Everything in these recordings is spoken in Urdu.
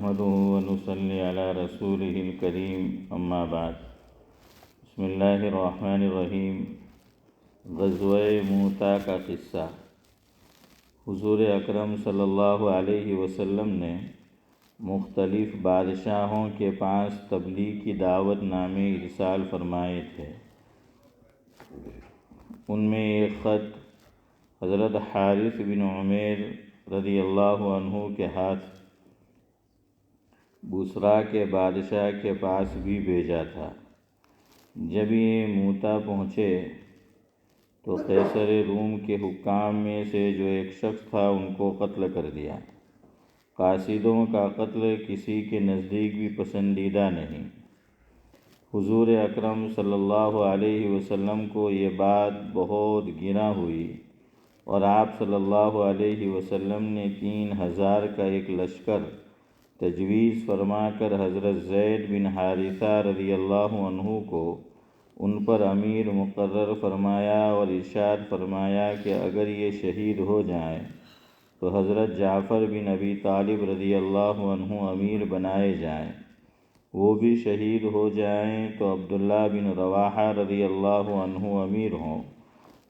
نحمده ونصلي على رسوله الكريم اما بعد بسم اللہ الرحمن الرحیم۔ غزوہ موتا کا قصہ۔ حضور اکرم صلی اللہ علیہ وسلم نے مختلف بادشاہوں کے پاس تبلیغ کی دعوت نامے ارسال فرمائے تھے۔ ان میں ایک خط حضرت حارث بن عمیر رضی اللہ عنہ کے ہاتھ بصرہ کے بادشاہ کے پاس بھی بھیجا تھا۔ جب یہ موتا پہنچے تو قیصر روم کے حکام میں سے جو ایک شخص تھا ان کو قتل کر دیا۔ قاصدوں کا قتل کسی کے نزدیک بھی پسندیدہ نہیں۔ حضور اکرم صلی اللہ علیہ وسلم کو یہ بات بہت گراں ہوئی اور آپ صلی اللہ علیہ وسلم نے 3000 کا ایک لشکر تجویز فرما کر حضرت زید بن حارثہ رضی اللہ عنہ کو ان پر امیر مقرر فرمایا اور ارشاد فرمایا کہ اگر یہ شہید ہو جائیں تو حضرت جعفر بن ابی طالب رضی اللہ عنہ امیر بنائے جائیں، وہ بھی شہید ہو جائیں تو عبداللہ بن رواحہ رضی اللہ عنہ امیر ہوں،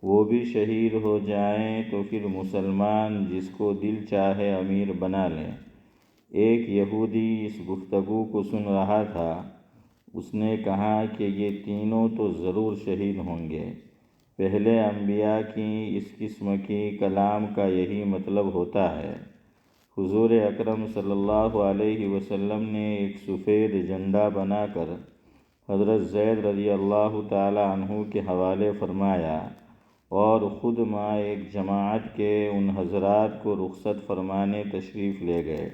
وہ بھی شہید ہو جائیں تو پھر مسلمان جس کو دل چاہے امیر بنا لیں۔ ایک یہودی اس گفتگو کو سن رہا تھا۔ اس نے کہا کہ یہ تینوں تو ضرور شہید ہوں گے۔ پہلے انبیاء کی اس قسم کی کلام کا یہی مطلب ہوتا ہے۔ حضور اکرم صلی اللہ علیہ وسلم نے ایک سفید جھنڈا بنا کر حضرت زید رضی اللہ تعالی عنہ کے حوالے فرمایا اور خود ایک جماعت کے ان حضرات کو رخصت فرمانے تشریف لے گئے۔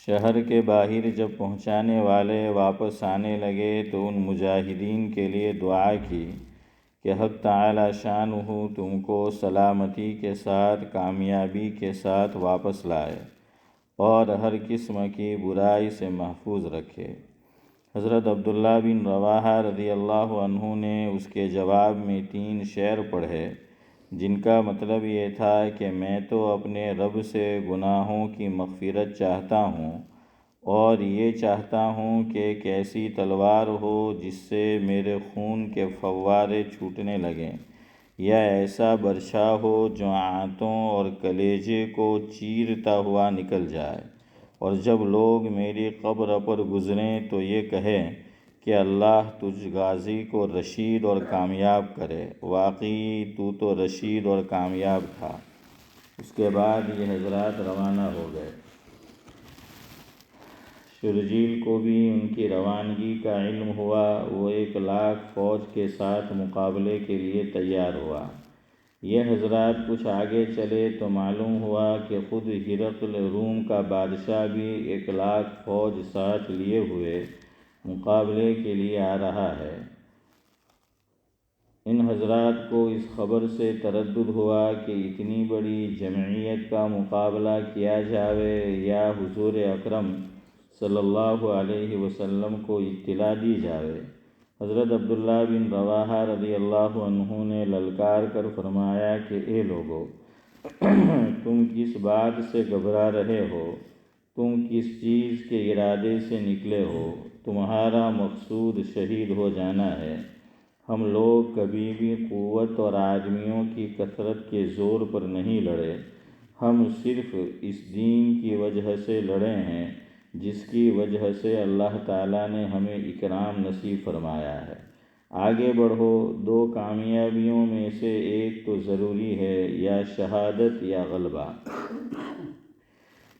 شہر کے باہر جب پہنچانے والے واپس آنے لگے تو ان مجاہدین کے لیے دعا کی کہ حق تعالی شانہ تم کو سلامتی کے ساتھ کامیابی کے ساتھ واپس لائے اور ہر قسم کی برائی سے محفوظ رکھے۔ حضرت عبداللہ بن رواحہ رضی اللہ عنہ نے اس کے جواب میں 3 شعر پڑھے جن کا مطلب یہ تھا کہ میں تو اپنے رب سے گناہوں کی مغفرت چاہتا ہوں اور یہ چاہتا ہوں کہ ایک ایسی تلوار ہو جس سے میرے خون کے فوارے چھوٹنے لگیں، یا ایسا برچھا ہو جو آنتوں اور کلیجے کو چیرتا ہوا نکل جائے، اور جب لوگ میری قبر پر گزریں تو یہ کہیں کہ اللہ تجھ غازی کو رشید اور کامیاب کرے۔ واقعی تو تو رشید اور کامیاب تھا۔ اس کے بعد یہ حضرات روانہ ہو گئے۔ شرجیل کو بھی ان کی روانگی کا علم ہوا۔ وہ 1,00,000 فوج کے ساتھ مقابلے کے لیے تیار ہوا۔ یہ حضرات کچھ آگے چلے تو معلوم ہوا کہ خود ہرقل روم کا بادشاہ بھی 1,00,000 فوج ساتھ لیے ہوئے مقابلے کے لیے آ رہا ہے۔ ان حضرات کو اس خبر سے تردد ہوا کہ اتنی بڑی جمعیت کا مقابلہ کیا جاوے یا حضور اکرم صلی اللہ علیہ وسلم کو اطلاع دی جاوے۔ حضرت عبداللہ بن رواحہ رضی اللہ عنہ نے للکار کر فرمایا کہ اے لوگو، تم کس بات سے گھبرا رہے ہو؟ تم کس چیز کے ارادے سے نکلے ہو؟ تمہارا مقصود شہید ہو جانا ہے۔ ہم لوگ کبھی بھی قوت اور آدمیوں کی کثرت کے زور پر نہیں لڑے، ہم صرف اس دین کی وجہ سے لڑے ہیں جس کی وجہ سے اللہ تعالیٰ نے ہمیں اکرام نصیب فرمایا ہے۔ آگے بڑھو، 2 کامیابیوں میں سے ایک تو ضروری ہے، یا شہادت یا غلبہ۔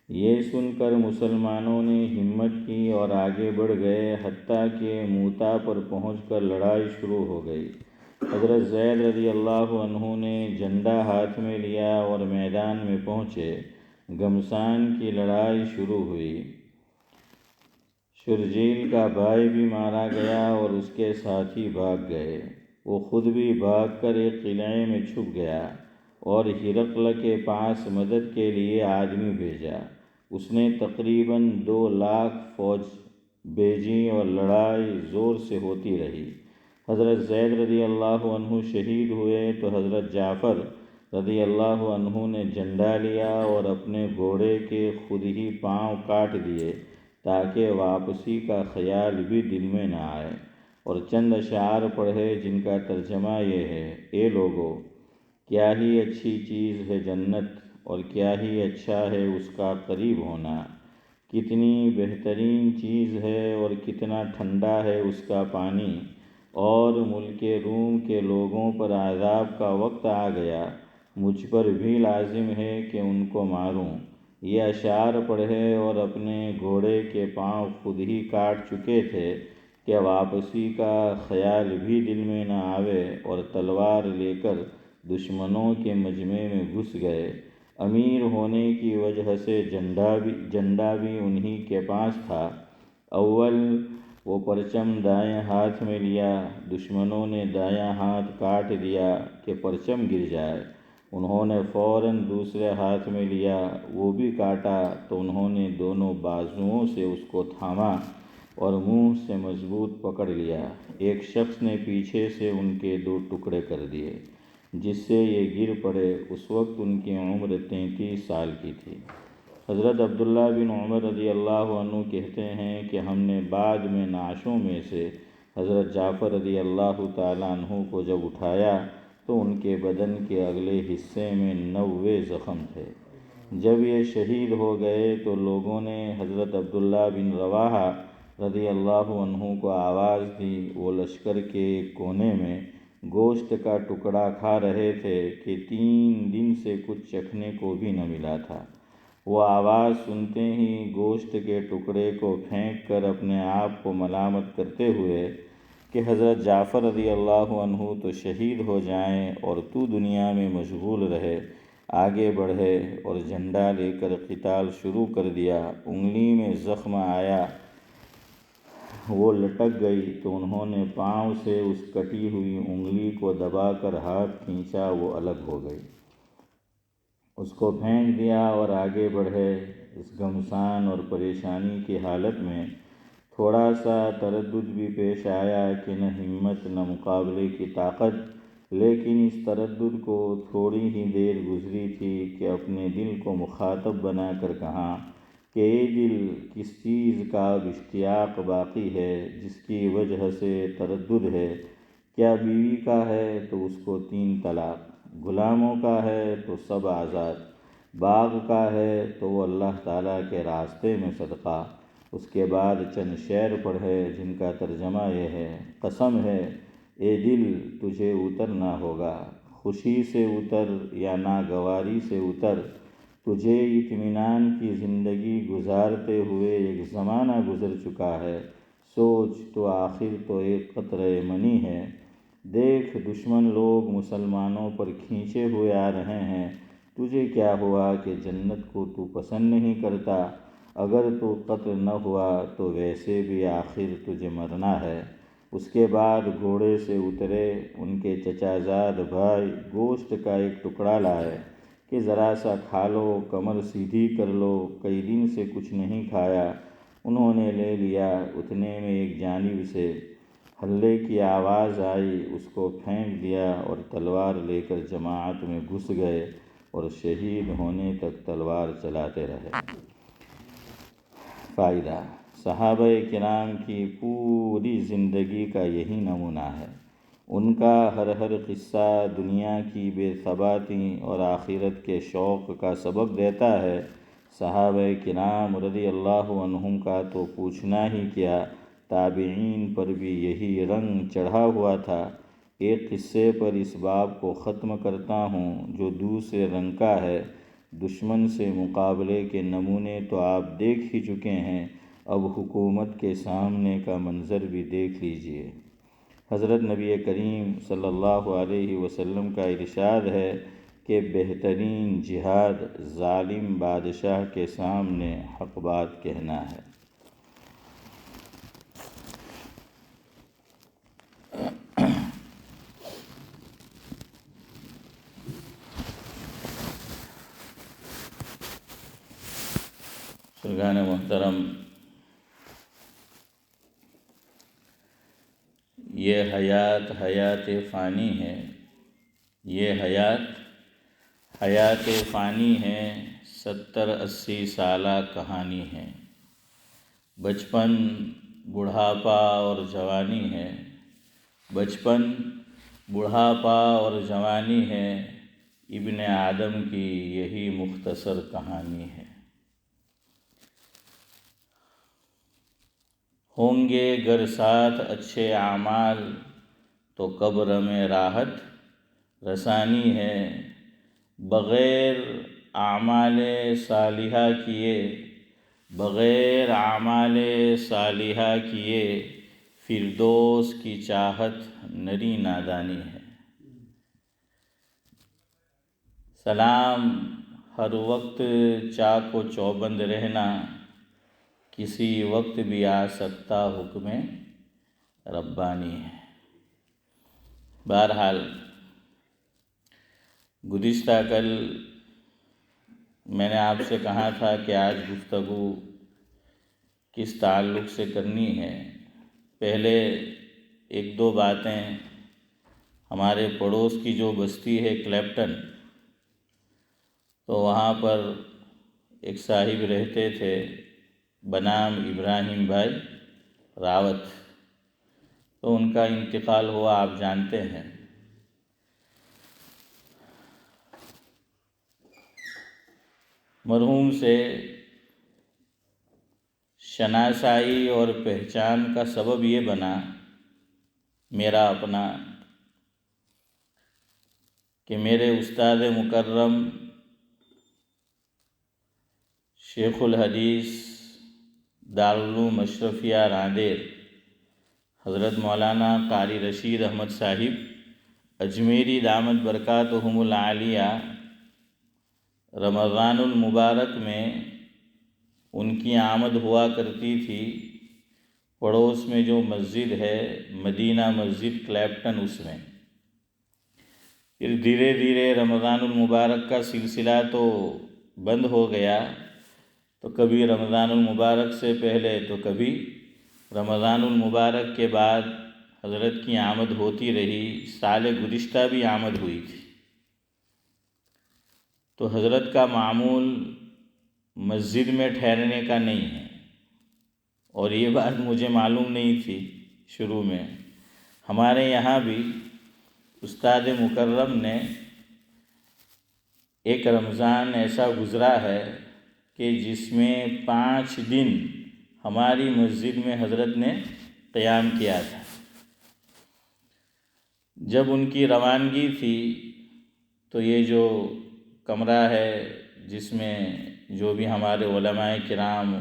یہ سن کر مسلمانوں نے ہمت کی اور آگے بڑھ گئے، حتیٰ کہ موتا پر پہنچ کر لڑائی شروع ہو گئی۔ حضرت زید رضی اللہ عنہ نے جھنڈا ہاتھ میں لیا اور میدان میں پہنچے۔ گھمسان کی لڑائی شروع ہوئی۔ شرجیل کا بھائی بھی مارا گیا اور اس کے ساتھی بھاگ گئے۔ وہ خود بھی بھاگ کر ایک قلعے میں چھپ گیا اور ہرقل کے پاس مدد کے لیے آدمی بھیجا۔ اس نے تقریباً 2,00,000 فوج بھیجی اور لڑائی زور سے ہوتی رہی۔ حضرت زید رضی اللہ عنہ شہید ہوئے تو حضرت جعفر رضی اللہ عنہ نے جھنڈا لیا اور اپنے گھوڑے کے خود ہی پاؤں کاٹ دیے تاکہ واپسی کا خیال بھی دل میں نہ آئے، اور چند اشعار پڑھے جن کا ترجمہ یہ ہے: اے لوگو، کیا ہی اچھی چیز ہے جنت، اور کیا ہی اچھا ہے اس کا قریب ہونا، کتنی بہترین چیز ہے اور کتنا ٹھنڈا ہے اس کا پانی، اور ملک روم کے لوگوں پر عذاب کا وقت آ گیا، مجھ پر بھی لازم ہے کہ ان کو ماروں۔ یہ اشعار پڑھے اور اپنے گھوڑے کے پاؤں خود ہی کاٹ چکے تھے کہ واپسی کا خیال بھی دل میں نہ آوے، اور تلوار لے کر دشمنوں کے مجمع میں گھس گئے۔ امیر ہونے کی وجہ سے جھنڈا بھی انہی کے پاس تھا۔ اول وہ پرچم دائیں ہاتھ میں لیا، دشمنوں نے دایاں ہاتھ کاٹ دیا کہ پرچم گر جائے، انہوں نے فوراً دوسرے ہاتھ میں لیا، وہ بھی کاٹا تو انہوں نے دونوں بازوؤں سے اس کو تھاما اور منہ سے مضبوط پکڑ لیا۔ ایک شخص نے پیچھے سے ان کے 2 ٹکڑے کر دیے، جس سے یہ گر پڑے۔ اس وقت ان کی عمر 33 سال کی تھی۔ حضرت عبداللہ بن عمر رضی اللہ عنہ کہتے ہیں کہ ہم نے بعد میں نعشوں میں سے حضرت جعفر رضی اللہ تعالیٰ عنہ کو جب اٹھایا تو ان کے بدن کے اگلے حصے میں 90 زخم تھے۔ جب یہ شہید ہو گئے تو لوگوں نے حضرت عبداللہ بن رواحہ رضی اللہ عنہ کو آواز دی۔ وہ لشکر کے ایک کونے میں گوشت کا ٹکڑا کھا رہے تھے کہ 3 دن سے کچھ چکھنے کو بھی نہ ملا تھا۔ وہ آواز سنتے ہی گوشت کے ٹکڑے کو پھینک کر اپنے آپ کو ملامت کرتے ہوئے کہ حضرت جعفر رضی اللہ عنہ تو شہید ہو جائیں اور تو دنیا میں مشغول رہے، آگے بڑھے اور جھنڈا لے کر قتال شروع کر دیا۔ انگلی میں زخم آیا، وہ لٹک گئی تو انہوں نے پاؤں سے اس کٹی ہوئی انگلی کو دبا کر ہاتھ کھینچا، وہ الگ ہو گئی۔ اس کو پھینک دیا اور آگے بڑھے۔ اس گھمسان اور پریشانی کی حالت میں تھوڑا سا تردد بھی پیش آیا کہ نہ ہمت نہ مقابلے کی طاقت، لیکن اس تردد کو تھوڑی ہی دیر گزری تھی کہ اپنے دل کو مخاطب بنا کر کہا کہ اے دل، کس چیز کا اب اشتیاق باقی ہے جس کی وجہ سے تردد ہے؟ کیا بیوی کا ہے تو اس کو 3 طلاق، غلاموں کا ہے تو سب آزاد، باغ کا ہے تو وہ اللہ تعالیٰ کے راستے میں صدقہ۔ اس کے بعد چند شعر پڑھے جن کا ترجمہ یہ ہے: قسم ہے اے دل تجھے اترنا ہوگا، خوشی سے اتر یا ناگواری سے اتر، تجھے اطمینان کی زندگی گزارتے ہوئے ایک زمانہ گزر چکا ہے، سوچ تو آخر تو ایک قطرہ منی ہے۔ دیکھ دشمن لوگ مسلمانوں پر کھینچے ہوئے آ رہے ہیں، تجھے کیا ہوا کہ جنت کو تو پسند نہیں کرتا؟ اگر تو قتل نہ ہوا تو ویسے بھی آخر تجھے مرنا ہے۔ اس کے بعد گھوڑے سے اترے، ان کے چچا زاد بھائی گوشت کا ایک ٹکڑا لائے کہ ذرا سا کھا لو، کمر سیدھی کر لو، کئی دن سے کچھ نہیں کھایا۔ انہوں نے لے لیا۔ اتنے میں ایک جانب سے ہلے کی آواز آئی، اس کو پھینک دیا اور تلوار لے کر جماعت میں گھس گئے اور شہید ہونے تک تلوار چلاتے رہے۔ فائدہ: صحابہ کرام کی پوری زندگی کا یہی نمونہ ہے۔ ان کا ہر قصہ دنیا کی بے ثباتی اور آخرت کے شوق کا سبق دیتا ہے۔ صحابہ کرام رضی اللہ عنہم کا تو پوچھنا ہی کیا، تابعین پر بھی یہی رنگ چڑھا ہوا تھا۔ ایک قصے پر اس باب کو ختم کرتا ہوں جو دوسرے رنگ کا ہے۔ دشمن سے مقابلے کے نمونے تو آپ دیکھ ہی چکے ہیں، اب حکومت کے سامنے کا منظر بھی دیکھ لیجئے۔ حضرت نبی کریم صلی اللہ علیہ وسلم کا ارشاد ہے کہ بہترین جہاد ظالم بادشاہ کے سامنے حق بات کہنا ہے۔ بزرگان محترم، یہ حیات فانی ہے۔ یہ حیات حیات فانی ہے، 70-80 سالہ کہانی ہے۔ بچپن، بڑھاپا اور جوانی ہے، بچپن، بڑھاپا اور جوانی ہے، ابن آدم کی یہی مختصر کہانی ہے۔ ہوں گے گر ساتھ اچھے اعمال تو قبر میں راحت رسانی ہے، بغیر اعمال صالحہ کیے، بغیر اعمال صالحہ کیے، فردوس کی چاہت نری نادانی ہے۔ سلام، ہر وقت چاق و چوبند رہنا، کسی وقت بھی آ سکتا حکم ربانی ہے۔ بہرحال گزشتہ کل میں نے آپ سے کہا تھا کہ آج گفتگو کس تعلق سے کرنی ہے۔ پہلے ایک دو باتیں، ہمارے پڑوس کی جو بستی ہے کلیپٹن، تو وہاں پر ایک صاحب رہتے تھے بنام ابراہیم بھائی راوت، تو ان کا انتقال ہوا، آپ جانتے ہیں۔ مرحوم سے شناسائی اور پہچان کا سبب یہ بنا میرا اپنا کہ میرے استاد مکرم شیخ الحدیث دارالعلوم اشرفیہ راندیر حضرت مولانا قاری رشید احمد صاحب اجمیری دامت برکاتہم العالیہ رمضان المبارک میں ان کی آمد ہوا کرتی تھی۔ پڑوس میں جو مسجد ہے مدینہ مسجد کلیپٹن، اس میں پھر دھیرے دھیرے رمضان المبارک کا سلسلہ تو بند ہو گیا، تو کبھی رمضان المبارک سے پہلے تو کبھی رمضان المبارک کے بعد حضرت کی آمد ہوتی رہی۔ سال گزشتہ بھی آمد ہوئی تھی، تو حضرت کا معمول مسجد میں ٹھہرنے کا نہیں ہے، اور یہ بات مجھے معلوم نہیں تھی شروع میں۔ ہمارے یہاں بھی استاد مکرم نے ایک رمضان ایسا گزرا ہے کہ جس میں 5 دن ہماری مسجد میں حضرت نے قیام کیا تھا۔ جب ان کی روانگی تھی تو یہ جو کمرہ ہے جس میں جو بھی ہمارے علماء کرام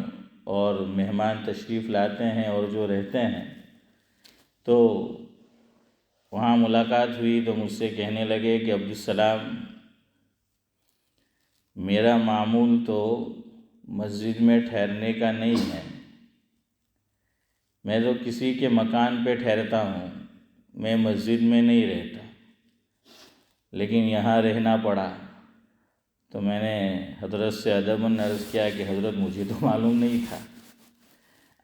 اور مہمان تشریف لاتے ہیں اور جو رہتے ہیں، تو وہاں ملاقات ہوئی تو مجھ سے کہنے لگے کہ عبدالسلام، میرا معمول تو مسجد میں ٹھہرنے کا نہیں ہے، میں تو کسی کے مکان پہ ٹھہرتا ہوں، میں مسجد میں نہیں رہتا، لیکن یہاں رہنا پڑا۔ تو میں نے حضرت سے ادباً عرض کیا کہ حضرت مجھے تو معلوم نہیں تھا،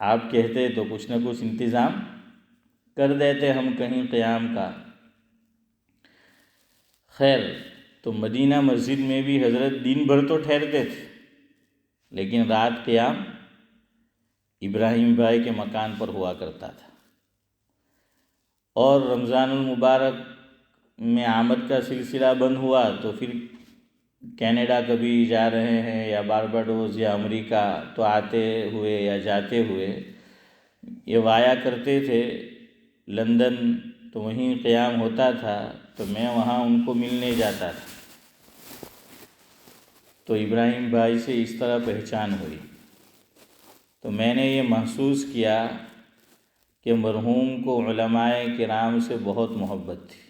آپ کہتے تو کچھ نہ کچھ انتظام کر دیتے ہم کہیں قیام کا۔ خیر، تو مدینہ مسجد میں بھی حضرت دن بھر تو ٹھہرتے تھے، لیکن رات قیام ابراہیم بھائی کے مکان پر ہوا کرتا تھا۔ اور رمضان المبارک میں آمد کا سلسلہ بند ہوا تو پھر کینیڈا کبھی جا رہے ہیں یا بارباڈوس یا امریکہ، تو آتے ہوئے یا جاتے ہوئے یہ وایا کرتے تھے لندن، تو وہیں قیام ہوتا تھا، تو میں وہاں ان کو ملنے جاتا تھا۔ تو ابراہیم بھائی سے اس طرح پہچان ہوئی، تو میں نے یہ محسوس کیا کہ مرحوم کو علماء کرام سے بہت محبت تھی۔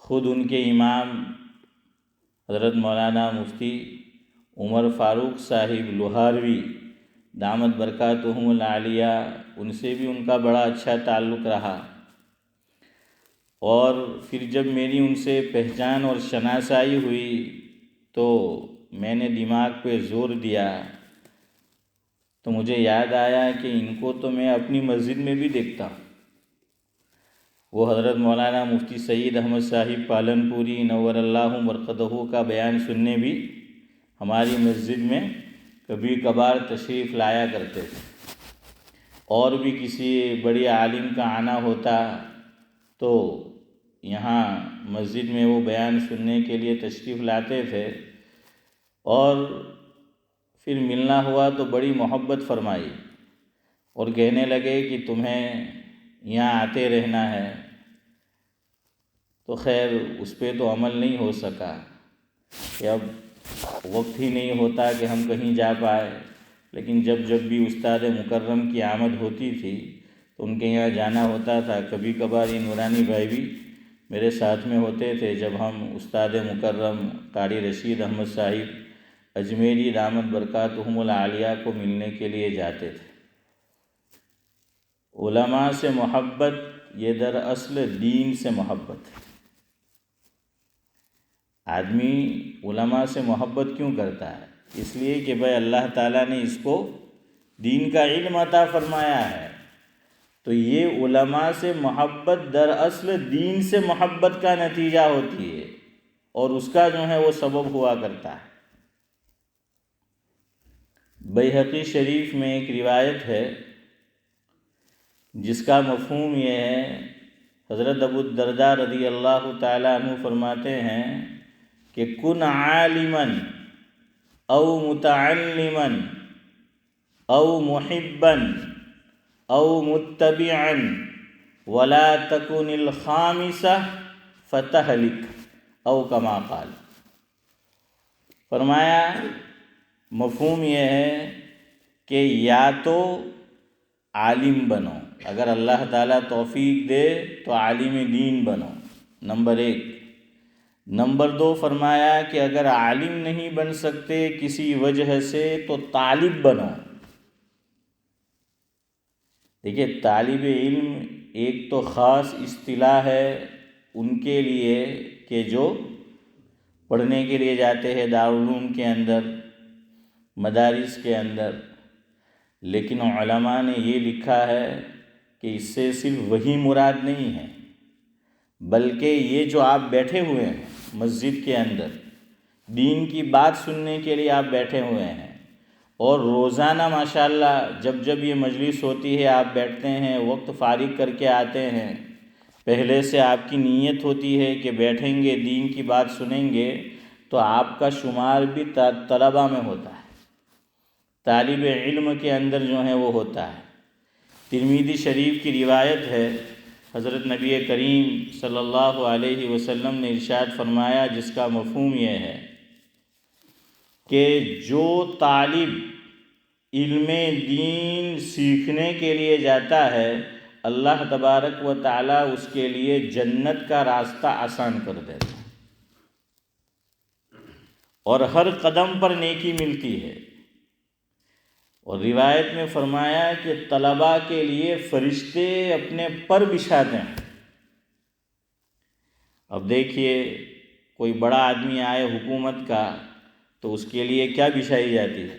خود ان کے امام حضرت مولانا مفتی عمر فاروق صاحب لوہاروی دامت برکاتہم العالیہ، ان سے بھی ان کا بڑا اچھا تعلق رہا۔ اور پھر جب میری ان سے پہچان اور شناسائی ہوئی تو میں نے دماغ پہ زور دیا، تو مجھے یاد آیا کہ ان کو تو میں اپنی مسجد میں بھی دیکھتا ہوں، وہ حضرت مولانا مفتی سعید احمد صاحب پالنپوری نور اللہ مرقدہ کا بیان سننے بھی ہماری مسجد میں کبھی کبھار تشریف لایا کرتے تھے، اور بھی کسی بڑی عالم کا آنا ہوتا تو یہاں مسجد میں وہ بیان سننے کے لیے تشریف لاتے تھے، اور پھر ملنا ہوا تو بڑی محبت فرمائی اور کہنے لگے کہ تمہیں یہاں آتے رہنا ہے۔ تو خیر اس پہ تو عمل نہیں ہو سکا کہ اب وقت ہی نہیں ہوتا کہ ہم کہیں جا پائے، لیکن جب بھی استاد مکرم کی آمد ہوتی تھی تو ان کے یہاں جانا ہوتا تھا۔ کبھی کبھار یہ نورانی بھائی بھی میرے ساتھ میں ہوتے تھے جب ہم استاد مکرم قاری رشید احمد صاحب اجمیری دامت برکاتہم العالیہ کو ملنے کے لیے جاتے تھے۔ علماء سے محبت یہ دراصل دین سے محبت ہے۔ آدمی علماء سے محبت کیوں کرتا ہے؟ اس لیے کہ بھائی اللہ تعالیٰ نے اس کو دین کا علم عطا فرمایا ہے، تو یہ علماء سے محبت دراصل دین سے محبت کا نتیجہ ہوتی ہے، اور اس کا جو ہے وہ سبب ہوا کرتا ہے۔ بیہقی شریف میں ایک روایت ہے جس کا مفہوم یہ ہے، حضرت ابو الدرداء رضی اللہ تعالیٰ عنہ فرماتے ہیں کہ کن عالما او متعلما او محبا او متبعا ولا تکن الخامسہ فتہلک او کما قال۔ فرمایا مفہوم یہ ہے کہ یا تو عالم بنو، اگر اللہ تعالیٰ توفیق دے تو عالم دین بنو، نمبر 1۔ نمبر 2 فرمایا کہ اگر عالم نہیں بن سکتے کسی وجہ سے تو طالب بنو۔ دیکھیے طالب علم ایک تو خاص اصطلاح ہے ان کے لیے کہ جو پڑھنے کے لیے جاتے ہیں دارالعلوم کے اندر، مدارس کے اندر، لیکن علماء نے یہ لکھا ہے کہ اس سے صرف وہی مراد نہیں ہے، بلکہ یہ جو آپ بیٹھے ہوئے ہیں مسجد کے اندر دین کی بات سننے کے لیے آپ بیٹھے ہوئے ہیں، اور روزانہ ماشاءاللہ جب یہ مجلس ہوتی ہے آپ بیٹھتے ہیں، وقت فارغ کر کے آتے ہیں، پہلے سے آپ کی نیت ہوتی ہے کہ بیٹھیں گے دین کی بات سنیں گے، تو آپ کا شمار بھی طلبہ میں ہوتا ہے، طالب علم کے اندر جو ہے وہ ہوتا ہے۔ ترمذی شریف کی روایت ہے، حضرت نبی کریم صلی اللہ علیہ وسلم نے ارشاد فرمایا جس کا مفہوم یہ ہے کہ جو طالب علم دین سیکھنے کے لیے جاتا ہے اللہ تبارک و تعالیٰ اس کے لیے جنت کا راستہ آسان کر دیتا ہے، اور ہر قدم پر نیکی ملتی ہے۔ اور روایت میں فرمایا کہ طلباء کے لیے فرشتے اپنے پر بچھاتے ہیں۔ اب دیکھیے کوئی بڑا آدمی آئے حکومت کا تو اس کے لیے کیا بچھائی جاتی ہے؟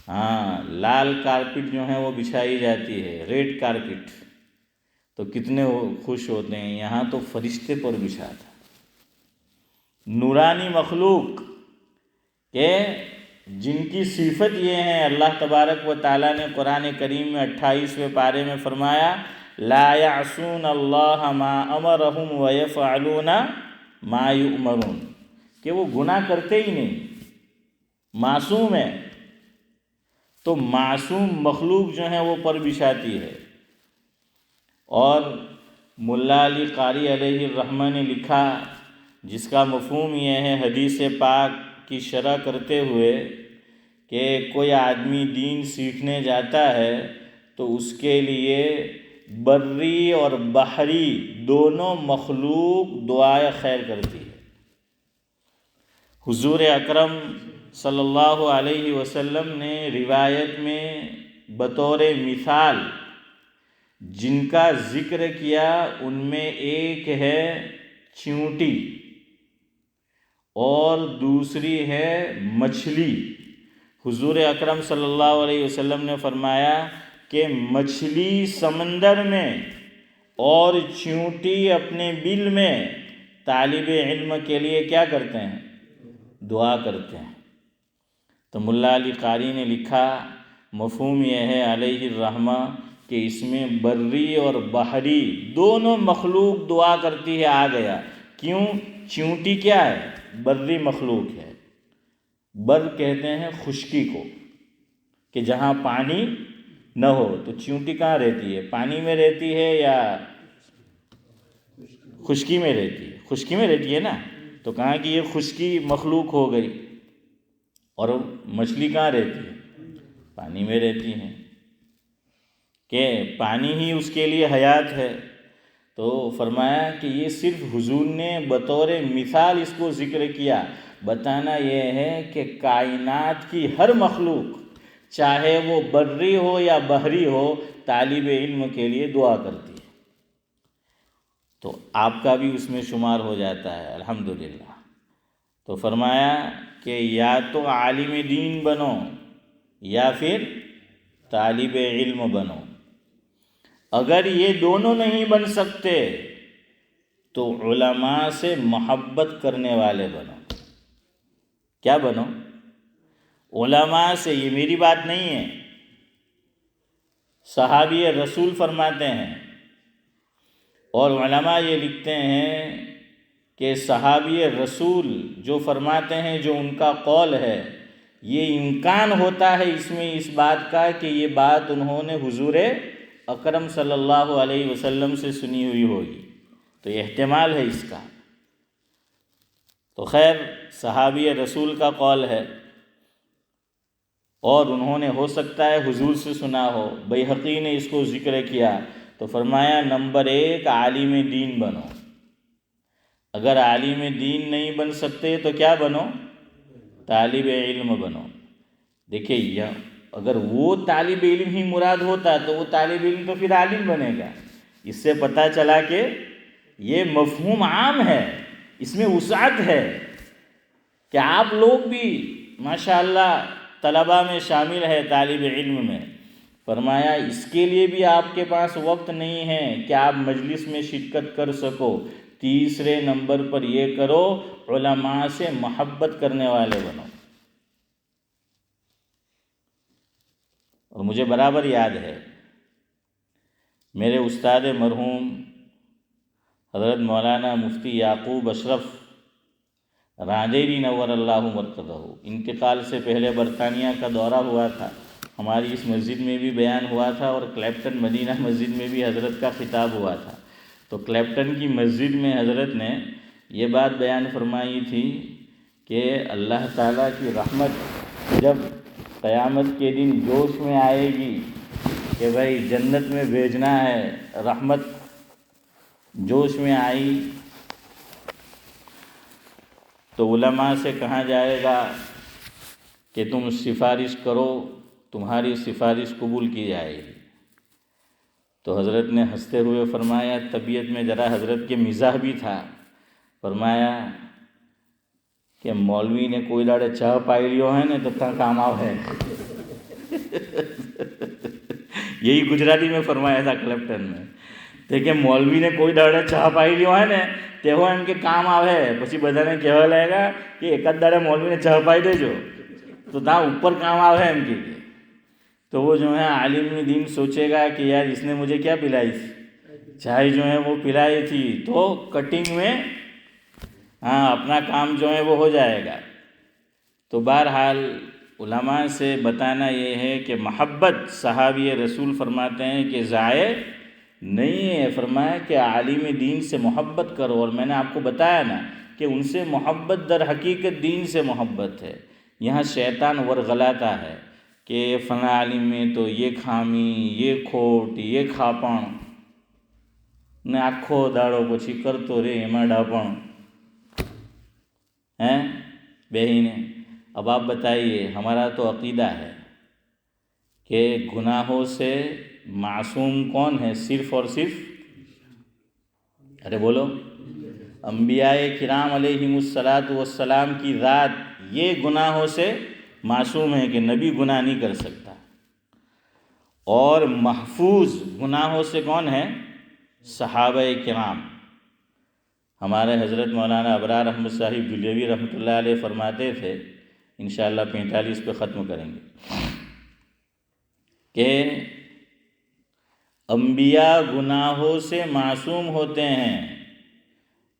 ہاں، لال کارپٹ جو ہے وہ بچھائی جاتی ہے، ریڈ کارپٹ، تو کتنے خوش ہوتے ہیں۔ یہاں تو فرشتے پر بچھاتا، نورانی مخلوق کہ جن کی صفت یہ ہے، اللہ تبارک و تعالیٰ نے قرآن کریم میں 28ویں پارے میں فرمایا لا یعصون اللہ ما امرہم ویفعلون ما یؤمرون، کہ وہ گناہ کرتے ہی نہیں، معصوم ہے۔ تو معصوم مخلوق جو ہے وہ پر بچھاتی ہے۔ اور ملا علی قاری علیہ الرحمہ نے لکھا جس کا مفہوم یہ ہے حدیث پاک کی شرح کرتے ہوئے کہ کوئی آدمی دین سیکھنے جاتا ہے تو اس کے لیے بری اور بحری دونوں مخلوق دعائے خیر کرتی ہے۔ حضور اکرم صلی اللہ علیہ وسلم نے روایت میں بطور مثال جن کا ذکر کیا ان میں ایک ہے چیونٹی اور دوسری ہے مچھلی۔ حضور اکرم صلی اللہ علیہ وسلم نے فرمایا کہ مچھلی سمندر میں اور چیونٹی اپنے بل میں طالب علم کے لیے کیا کرتے ہیں؟ دعا کرتے ہیں۔ تو ملا علی قاری نے لکھا مفہوم یہ ہے علیہ الرحمہ کہ اس میں بری اور بحری دونوں مخلوق دعا کرتی ہے، آ گیا۔ کیوں؟ چیونٹی کیا ہے؟ بری مخلوق ہے۔ بر کہتے ہیں خشکی کو، کہ جہاں پانی نہ ہو۔ تو چیونٹی کہاں رہتی ہے؟ پانی میں رہتی ہے یا خشکی میں رہتی ہے؟ خشکی میں رہتی ہے نا۔ تو کہاں کہ یہ خشکی مخلوق ہو گئی، اور مچھلی کہاں رہتی ہے؟ پانی میں رہتی ہیں، کہ پانی ہی اس کے لیے حیات ہے۔ تو فرمایا کہ یہ صرف حضور نے بطور مثال اس کو ذکر کیا، بتانا یہ ہے کہ کائنات کی ہر مخلوق چاہے وہ بری ہو یا بحری ہو طالب علم کے لیے دعا کرتی ہے۔ تو آپ کا بھی اس میں شمار ہو جاتا ہے الحمدللہ۔ تو فرمایا کہ یا تو عالم دین بنو یا پھر طالب علم بنو۔ اگر یہ دونوں نہیں بن سکتے تو علماء سے محبت کرنے والے بنو۔ کیا بنو؟ علماء سے۔ یہ میری بات نہیں ہے، صحابی رسول فرماتے ہیں، اور علماء یہ لکھتے ہیں کہ صحابی رسول جو فرماتے ہیں، جو ان کا قول ہے، یہ امکان ہوتا ہے اس میں اس بات کا کہ یہ بات انہوں نے حضور اکرم صلی اللہ علیہ وسلم سے سنی ہوئی ہوگی، تو یہ احتمال ہے اس کا۔ تو خیر صحابی رسول کا قول ہے، اور انہوں نے ہو سکتا ہے حضور سے سنا ہو۔ بیہقی نے اس کو ذکر کیا، تو فرمایا نمبر 1 عالم دین بنو۔ اگر عالم دین نہیں بن سکتے تو کیا بنو؟ طالب علم بنو۔ دیکھیے اگر وہ طالب علم ہی مراد ہوتا تو وہ طالب علم تو پھر عالم بنے گا۔ اس سے پتہ چلا کہ یہ مفہوم عام ہے، اس میں وسعت ہے کہ آپ لوگ بھی ماشاءاللہ طلباء میں شامل ہے، طالب علم میں۔ فرمایا اس کے لیے بھی آپ کے پاس وقت نہیں ہے کہ آپ مجلس میں شرکت کر سکو۔ تیسرے نمبر پر یہ کرو، علماء سے محبت کرنے والے بنو۔ اور مجھے برابر یاد ہے میرے استاد مرحوم حضرت مولانا مفتی یعقوب اشرف راندیری نور اللہ مرقدہ، انتقال سے پہلے برطانیہ کا دورہ ہوا تھا، ہماری اس مسجد میں بھی بیان ہوا تھا، اور کلیپٹن مدینہ مسجد میں بھی حضرت کا خطاب ہوا تھا۔ تو کلیپٹن کی مسجد میں حضرت نے یہ بات بیان فرمائی تھی کہ اللہ تعالیٰ کی رحمت جب قیامت کے دن جوش میں آئے گی کہ بھائی جنت میں بھیجنا ہے، رحمت جوش میں آئی، تو علماء سے کہا جائے گا کہ تم سفارش کرو، تمہاری سفارش قبول کی جائے گی۔ تو حضرت نے ہنستے ہوئے فرمایا، طبیعت میں ذرا حضرت کے مزاح بھی تھا، فرمایا کہ مولوی نے کوئی لاڑے چاہ پائی لیو ہے نا تو کہاں کام آو ہے۔ یہی گجراتی میں فرمایا تھا کلیپٹن میں، دیکھیں مولوی نے کوئی દાડે ચા પાઈ લ્યો હોય ને તેવો એમ કે કામ આવે, પછી બધાને કહેવા લાગ્યા કે એકાદ દાડે મૌલવીને ચા પાઈ દેજો તો તા ઉપર કામ આવે એમ કે تو وہ جو ہے عالم دین سوچے گا کہ یار اس نے مجھے کیا پلائی تھی، چائے جو ہے وہ پلائی تھی، تو کٹنگ میں اپنا کام جو ہے وہ ہو جائے گا۔ تو بہرحال علماء سے بتانا یہ ہے کہ محبت، صحابی رسول فرماتے ہیں کہ ضائع نہیں ہے، فرمایا کہ عالم دین سے محبت کرو، اور میں نے آپ کو بتایا نا کہ ان سے محبت در حقیقت دین سے محبت ہے۔ یہاں شیطان ورغلاتا ہے کہ فلاں عالم میں تو یہ خامی، یہ کھوٹ، یہ کھاپણ نے આખો દાડો પછી કરતો રે એમાં ડાપણ ہیں بہینے۔ اب آپ بتائیے، ہمارا تو عقیدہ ہے کہ گناہوں سے معصوم کون ہے؟ صرف اور صرف، ارے بولو، انبیاء کرام علیہم الصلاۃ کی ذات یہ گناہوں سے معصوم ہے کہ نبی گناہ نہیں کر سکتا، اور محفوظ گناہوں سے کون ہے؟ صحابہ کرام، ہمارے حضرت مولانا ابرار احمد صاحب دہلوی رحمۃ اللہ علیہ فرماتے تھے، انشاءاللہ 45 پہ ختم کریں گے، کہ انبیاء گناہوں سے معصوم ہوتے ہیں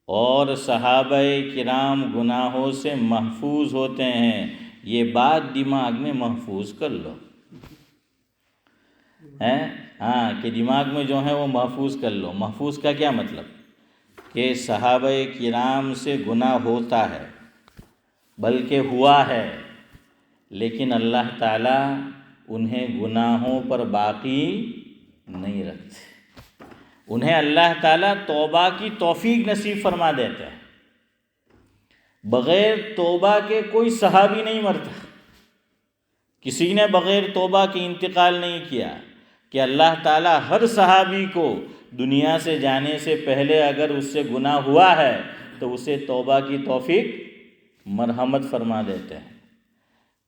اور صحابہ کرام گناہوں سے محفوظ ہوتے ہیں۔ یہ بات دماغ میں محفوظ کر لو، ہاں کہ دماغ میں جو ہے وہ محفوظ کر لو۔ محفوظ کا کیا مطلب؟ کہ صحابہ کرام سے گناہ ہوتا ہے، بلکہ ہوا ہے، لیکن اللہ تعالیٰ انہیں گناہوں پر باقی نہیں رکھتے، انہیں اللہ تعالیٰ توبہ کی توفیق نصیب فرما دیتا ہے۔ بغیر توبہ کے کوئی صحابی نہیں مرتا، کسی نے بغیر توبہ کے انتقال نہیں کیا، کہ اللہ تعالیٰ ہر صحابی کو دنیا سے جانے سے پہلے اگر اس سے گناہ ہوا ہے تو اسے توبہ کی توفیق مرحمت فرما دیتے ہیں۔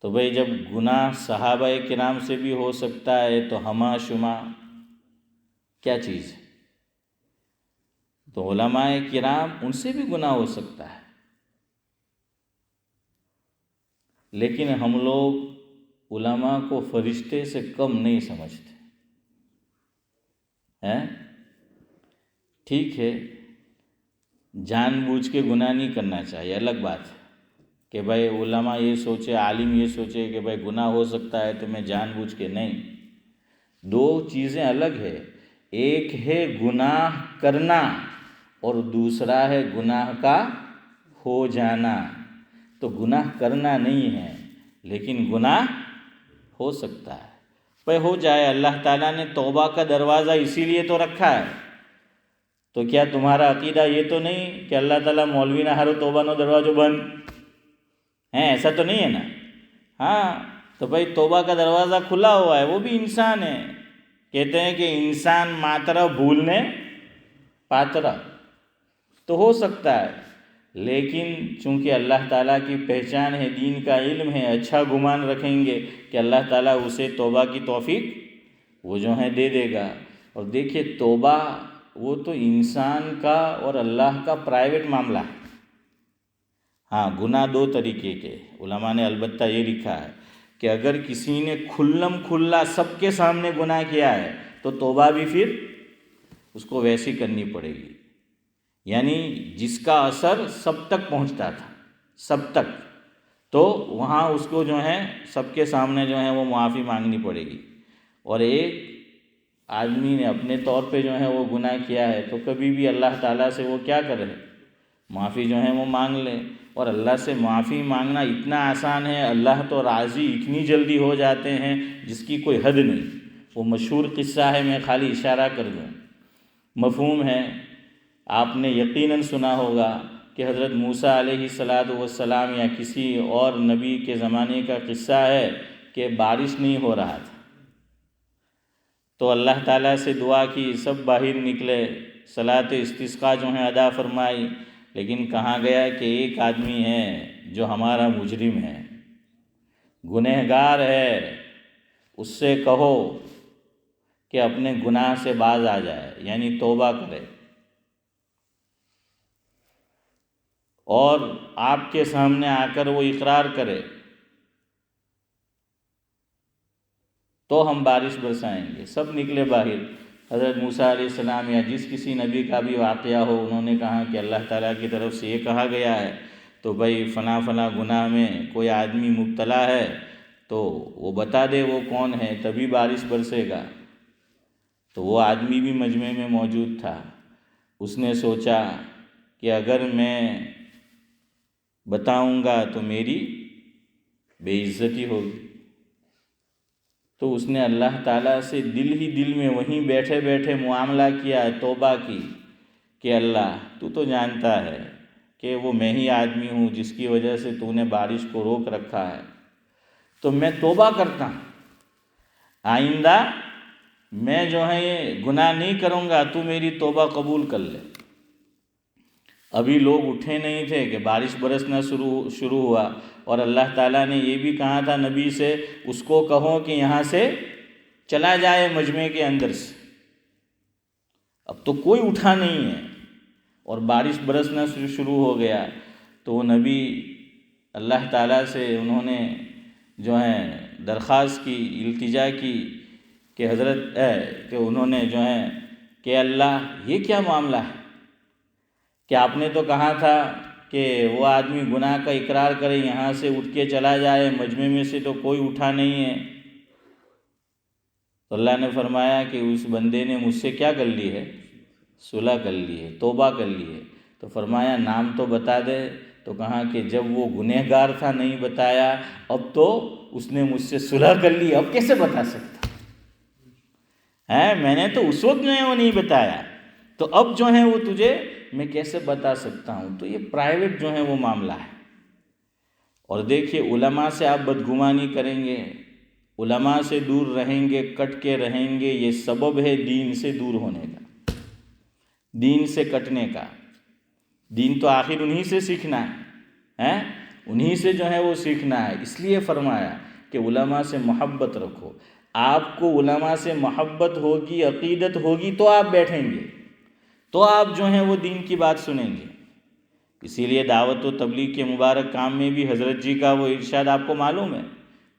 تو بھئی جب گناہ صحابہ کرام سے بھی ہو سکتا ہے تو ہما شما کیا چیز ہے؟ تو علماء کرام ان سے بھی گناہ ہو سکتا ہے، لیکن ہم لوگ علماء کو فرشتے سے کم نہیں سمجھتے ہیں۔ ٹھیک ہے، جان بوجھ کے گناہ نہیں کرنا چاہیے، الگ بات ہے کہ بھائی علماء یہ سوچے، عالم یہ سوچے کہ بھائی گناہ ہو سکتا ہے تو میں جان بوجھ کے نہیں۔ دو چیزیں الگ ہے، ایک ہے گناہ کرنا اور دوسرا ہے گناہ کا ہو جانا۔ تو گناہ کرنا نہیں ہے، لیکن گناہ ہو سکتا ہے، بھائی ہو جائے۔ اللہ تعالیٰ نے توبہ کا دروازہ اسی لیے تو رکھا ہے۔ تو کیا تمہارا عقیدہ یہ تو نہیں کہ اللہ تعالیٰ مولوی نہ ہارو توبہ نو دروازہ بند ہیں؟ ایسا تو نہیں ہے نا؟ ہاں، تو بھائی توبہ کا دروازہ کھلا ہوا ہے، وہ بھی انسان ہے۔ کہتے ہیں کہ انسان ماترا بھولنے پاترا، تو ہو سکتا ہے، لیکن چونکہ اللہ تعالیٰ کی پہچان ہے، دین کا علم ہے، اچھا گمان رکھیں گے کہ اللہ تعالیٰ اسے توبہ کی توفیق وہ جو ہے دے دے گا۔ اور دیکھیے توبہ وہ تو انسان کا اور اللہ کا پرائیویٹ معاملہ ہے۔ ہاں، گناہ دو طریقے کے علماء نے البتہ یہ لکھا ہے کہ اگر کسی نے کھلم کھلا سب کے سامنے گناہ کیا ہے تو توبہ بھی پھر اس کو ویسی کرنی پڑے گی، یعنی جس کا اثر سب تک پہنچتا تھا، سب تک، تو وہاں اس کو جو ہے سب کے سامنے جو ہے وہ معافی مانگنی پڑے گی۔ اور ایک آدمی نے اپنے طور پہ جو ہے وہ گناہ کیا ہے تو کبھی بھی اللہ تعالیٰ سے وہ کیا کرے، معافی جو ہے وہ مانگ لے۔ اور اللہ سے معافی مانگنا اتنا آسان ہے، اللہ تو راضی اتنی جلدی ہو جاتے ہیں جس کی کوئی حد نہیں۔ وہ مشہور قصہ ہے، میں خالی اشارہ کر دوں، مفہوم ہے۔ آپ نے یقیناً سنا ہوگا کہ حضرت موسیٰ علیہ السلام یا کسی اور نبی کے زمانے کا قصہ ہے کہ بارش نہیں ہو رہا تھا، تو اللہ تعالیٰ سے دعا کی، سب باہر نکلے، صلاۃ استسقاء جو ہے ادا فرمائی، لیکن کہا گیا کہ ایک آدمی ہے جو ہمارا مجرم ہے، گنہگار ہے، اس سے کہو کہ اپنے گناہ سے باز آ جائے، یعنی توبہ کرے، اور آپ کے سامنے آ کر وہ اقرار کرے تو ہم بارش برسائیں گے۔ سب نکلے باہر، حضرت موسیٰ علیہ السلام یا جس کسی نبی کا بھی واقعہ ہو، انہوں نے کہا کہ اللہ تعالیٰ کی طرف سے یہ کہا گیا ہے، تو بھائی فلاں فلاں گناہ میں کوئی آدمی مبتلا ہے تو وہ بتا دے وہ کون ہے، تبھی بارش برسے گا۔ تو وہ آدمی بھی مجمع میں موجود تھا، اس نے سوچا کہ اگر میں بتاؤں گا تو میری بے عزتی ہوگی، تو اس نے اللہ تعالیٰ سے دل ہی دل میں وہیں بیٹھے بیٹھے معاملہ کیا، توبہ کی کہ اللہ تو تو جانتا ہے کہ وہ میں ہی آدمی ہوں جس کی وجہ سے تو نے بارش کو روک رکھا ہے، تو میں توبہ کرتا ہوں، آئندہ میں جو ہے یہ گناہ نہیں کروں گا، تو میری توبہ قبول کر لے۔ ابھی لوگ اٹھے نہیں تھے کہ بارش برسنا شروع ہوا، اور اللہ تعالیٰ نے یہ بھی کہا تھا نبی سے، اس کو کہو کہ یہاں سے چلا جائے مجمع کے اندر سے۔ اب تو کوئی اٹھا نہیں ہے، اور بارش برسنا شروع ہو گیا، تو وہ نبی اللہ تعالیٰ سے انہوں نے جو ہے درخواست کی، التجا کی کہ حضرت کہ انہوں نے جو ہے کہ اللہ یہ کیا معاملہ ہے کہ آپ نے تو کہا تھا کہ وہ آدمی گناہ کا اقرار کرے، یہاں سے اٹھ کے چلا جائے، مجمع میں سے تو کوئی اٹھا نہیں ہے۔ تو اللہ نے فرمایا کہ اس بندے نے مجھ سے کیا کر لی ہے؟ صلح کر لی ہے، توبہ کر لی ہے۔ تو فرمایا نام تو بتا دے، تو کہا کہ جب وہ گنہگار تھا نہیں بتایا، اب تو اس نے مجھ سے صلح کر لی، اب کیسے بتا سکتا ہے؟ میں نے تو اس وقت جو ہے وہ نہیں بتایا، تو اب جو ہے وہ تجھے میں کیسے بتا سکتا ہوں؟ تو یہ پرائیویٹ جو ہے وہ معاملہ ہے۔ اور دیکھیے علماء سے آپ بدگمانی کریں گے، علماء سے دور رہیں گے، کٹ کے رہیں گے، یہ سبب ہے دین سے دور ہونے کا، دین سے کٹنے کا۔ دین تو آخر انہی سے سیکھنا ہے، انہی سے جو ہے وہ سیکھنا ہے۔ اس لیے فرمایا کہ علماء سے محبت رکھو۔ آپ کو علماء سے محبت ہوگی، عقیدت ہوگی، تو آپ بیٹھیں گے، تو آپ جو ہیں وہ دین کی بات سنیں گے۔ اسی لیے دعوت و تبلیغ کے مبارک کام میں بھی حضرت جی کا وہ ارشاد آپ کو معلوم ہے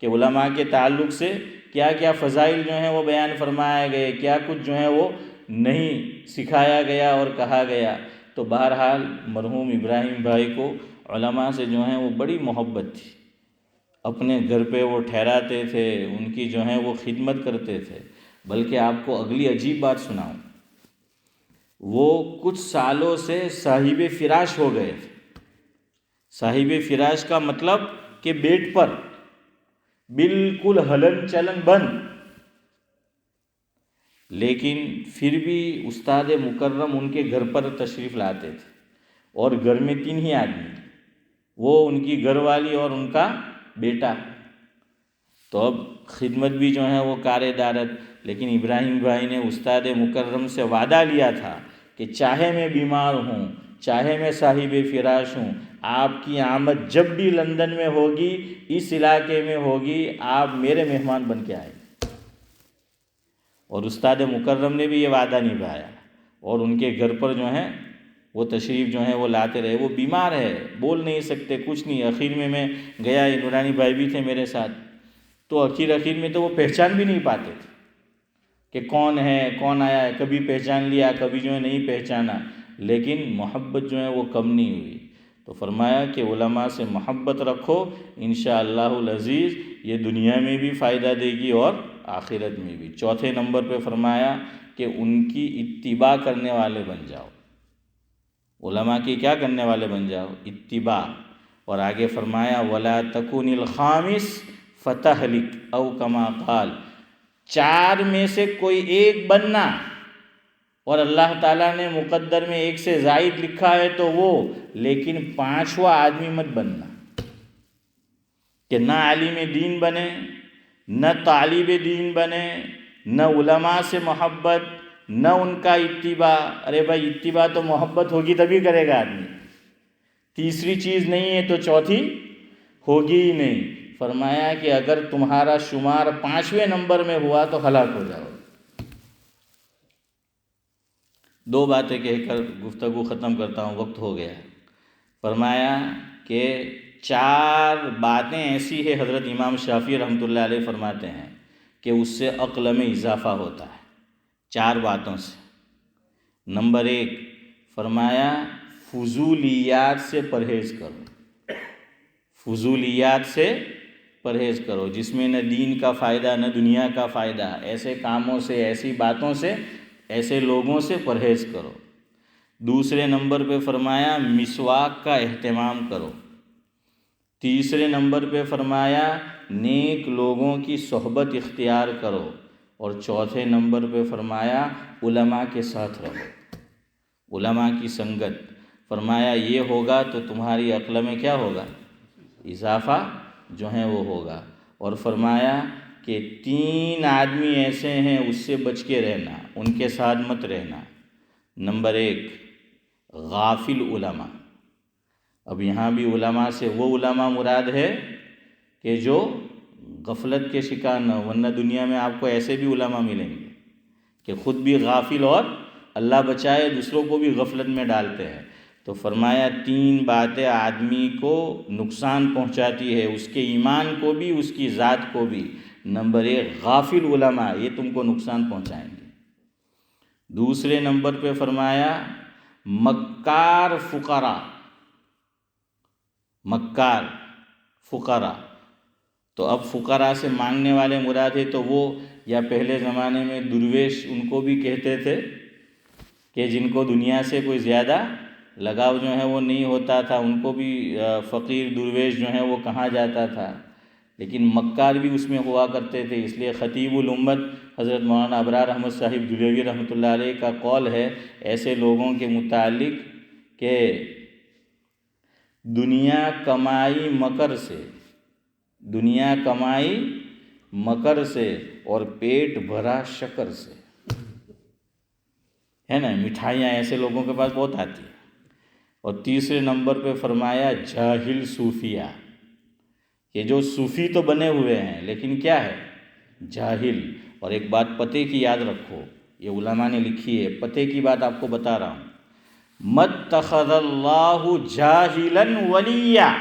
کہ علماء کے تعلق سے کیا کیا فضائل جو ہیں وہ بیان فرمایا گئے، کیا کچھ جو ہے وہ نہیں سکھایا گیا اور کہا گیا۔ تو بہرحال مرحوم ابراہیم بھائی کو علماء سے جو ہیں وہ بڑی محبت تھی، اپنے گھر پہ وہ ٹھہراتے تھے، ان کی جو ہے وہ خدمت کرتے تھے۔ بلکہ آپ کو اگلی عجیب بات سناؤں، وہ کچھ سالوں سے صاحب فراش ہو گئے تھے۔ صاحب فراش کا مطلب کہ بیڈ پر بالکل ہلن چلن بند، لیکن پھر بھی استاد مکرم ان کے گھر پر تشریف لاتے تھے، اور گھر میں 3 ہی آدمی، وہ ان کی گھر والی اور ان کا بیٹا۔ تو اب خدمت بھی جو ہے وہ کار دارت، لیکن ابراہیم بھائی نے استاد مکرم سے وعدہ لیا تھا کہ چاہے میں بیمار ہوں، چاہے میں صاحب فراش ہوں، آپ کی آمد جب بھی لندن میں ہوگی، اس علاقے میں ہوگی، آپ میرے مہمان بن کے آئے۔ اور استاد مکرم نے بھی یہ وعدہ نبھایا، اور ان کے گھر پر جو ہیں وہ تشریف جو ہیں وہ لاتے رہے۔ وہ بیمار ہے، بول نہیں سکتے، کچھ نہیں۔ اخیر میں گیا، نورانی بھائی بھی تھے میرے ساتھ، تو اخیر میں تو وہ پہچان بھی نہیں پاتے تھے کہ کون ہے، کون آیا ہے۔ کبھی پہچان لیا، کبھی جو ہے نہیں پہچانا، لیکن محبت جو ہے وہ کم نہیں ہوئی۔ تو فرمایا کہ علماء سے محبت رکھو، انشاءاللہ العزیز یہ دنیا میں بھی فائدہ دے گی اور آخرت میں بھی۔ چوتھے نمبر پہ فرمایا کہ ان کی اتباع کرنے والے بن جاؤ، علماء کی کیا کرنے والے بن جاؤ؟ اتباع۔ اور آگے فرمایا وَلَا تَكُنِ الْخَامِسِ فَتَهْلِكَ او کما قال، 4 میں سے کوئی ایک بننا، اور اللہ تعالیٰ نے مقدر میں 1 سے زائد لکھا ہے تو وہ، لیکن 5واں آدمی مت بننا کہ نہ عالم دین بنے، نہ طالب دین بنے، نہ علماء سے محبت، نہ ان کا اتباع۔ ارے بھائی اتباع تو محبت ہوگی تبھی کرے گا آدمی، تیسری چیز نہیں ہے تو چوتھی ہوگی ہی نہیں۔ فرمایا کہ اگر تمہارا شمار 5ویں نمبر میں ہوا تو ہلاک ہو جاؤ۔ 2 باتیں کہہ کر گفتگو ختم کرتا ہوں، وقت ہو گیا۔ فرمایا کہ 4 باتیں ایسی ہے، حضرت امام شافعی رحمۃ اللہ علیہ فرماتے ہیں کہ اس سے عقل میں اضافہ ہوتا ہے، 4 باتوں سے۔ نمبر 1 فرمایا فضولیات سے پرہیز کرو، فضولیات سے پرہیز کرو، جس میں نہ دین کا فائدہ نہ دنیا کا فائدہ، ایسے کاموں سے، ایسی باتوں سے، ایسے لوگوں سے پرہیز کرو۔ دوسرے نمبر پہ فرمایا مسواک کا اہتمام کرو۔ تیسرے نمبر پہ فرمایا نیک لوگوں کی صحبت اختیار کرو۔ اور چوتھے نمبر پہ فرمایا علماء کے ساتھ رہو، علماء کی سنگت۔ فرمایا یہ ہوگا تو تمہاری عقل میں کیا ہوگا؟ اضافہ جو ہے وہ ہوگا۔ اور فرمایا کہ 3 آدمی ایسے ہیں اس سے بچ کے رہنا، ان کے ساتھ مت رہنا۔ نمبر 1 غافل علماء۔ اب یہاں بھی علماء سے وہ علماء مراد ہے کہ جو غفلت کے شکار نہ ہو، ورنہ دنیا میں آپ کو ایسے بھی علماء ملیں گے کہ خود بھی غافل اور اللہ بچائے دوسروں کو بھی غفلت میں ڈالتے ہیں۔ تو فرمایا 3 باتیں آدمی کو نقصان پہنچاتی ہے، اس کے ایمان کو بھی، اس کی ذات کو بھی۔ نمبر 1 غافل علماء، یہ تم کو نقصان پہنچائیں گے۔ دوسرے نمبر پہ فرمایا مکار فقراء، مکار فقراء۔ تو اب فقراء سے مانگنے والے مراد ہے تو وہ، یا پہلے زمانے میں درویش ان کو بھی کہتے تھے کہ جن کو دنیا سے کوئی زیادہ لگاؤ جو ہے وہ نہیں ہوتا تھا، ان کو بھی فقیر درویش جو ہے وہ کہا جاتا تھا، لیکن مکار بھی اس میں ہوا کرتے تھے۔ اس لیے خطیب الامت حضرت مولانا ابرار احمد صاحب دہلوی رحمۃ اللہ علیہ کا قول ہے ایسے لوگوں کے متعلق کہ دنیا کمائی مکر سے، دنیا کمائی مکر سے، اور پیٹ بھرا شکر سے، ہے نا؟ مٹھائیاں ایسے لوگوں کے پاس بہت آتی ہیں۔ اور تیسرے نمبر پہ فرمایا جاہل صوفیہ، یہ جو صوفی تو بنے ہوئے ہیں لیکن کیا ہے؟ جاہل۔ اور ایک بات پتے کی یاد رکھو، یہ علماء نے لکھی ہے، پتے کی بات آپ کو بتا رہا ہوں۔ مَتَّخَذَ اللَّهُ جَاهِلًا وَلِيًّا،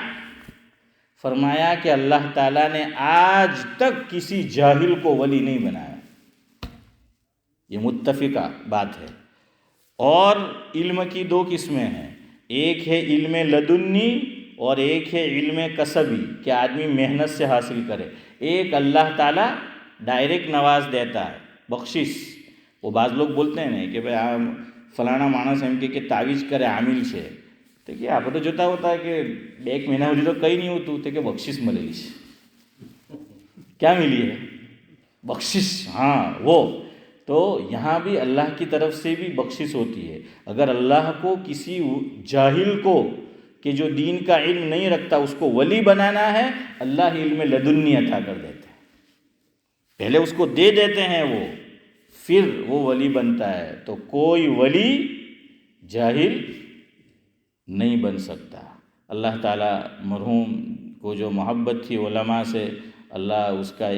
فرمایا کہ اللہ تعالیٰ نے آج تک کسی جاہل کو ولی نہیں بنایا، یہ متفقہ بات ہے۔ اور علم کی 2 قسمیں ہیں، ایک ہے علم لدنی اور ایک ہے علم کسبی، کہ آدمی محنت سے حاصل کرے۔ ایک اللہ تعالیٰ ڈائریکٹ نواز دیتا ہے، بخشش۔ وہ بعض لوگ بولتے ہیں نہیں کہ بھائی فلانا مانس એમ કે તાવીજ કરે આમિલ છે તો કે આપણે તો જોતા હોતા ہے کہ 1 મહિના સુધી તો કંઈ નહીં હોતું તો કે બક્ષિસ મળેલી છે، کیا ملی ہے؟ بخشش، ہاں وہ۔ تو یہاں بھی اللہ کی طرف سے بھی بخشش ہوتی ہے۔ اگر اللہ کو کسی جاہل کو کہ جو دین کا علم نہیں رکھتا اس کو ولی بنانا ہے، اللہ علم لدنی عطا کر دیتے ہیں، پہلے اس کو دے دیتے ہیں، وہ پھر وہ ولی بنتا ہے۔ تو کوئی ولی جاہل نہیں بن سکتا۔ اللہ تعالیٰ مرحوم کو جو محبت تھی علماء سے، اللہ اس کا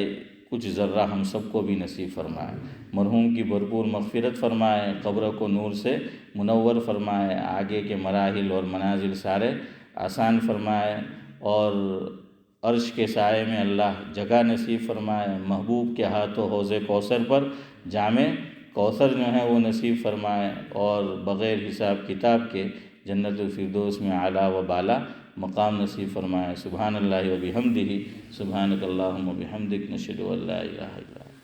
کچھ ذرہ ہم سب کو بھی نصیب فرمائے، مرحوم کی بھرپور مغفرت فرمائے، قبر کو نور سے منور فرمائے، آگے کے مراحل اور منازل سارے آسان فرمائے، اور عرش کے سائے میں اللہ جگہ نصیب فرمائے، محبوب کے ہاتھوں حوض کوثر پر جام کوثر جو ہے وہ نصیب فرمائے، اور بغیر حساب کتاب کے جنت الفردوس میں اعلیٰ و بالا مقام نصیب فرمائے۔ سبحان اللہ و بحمدہ، سبحانک اللہم و بحمدک، نشہد ان لا الہ الا انت۔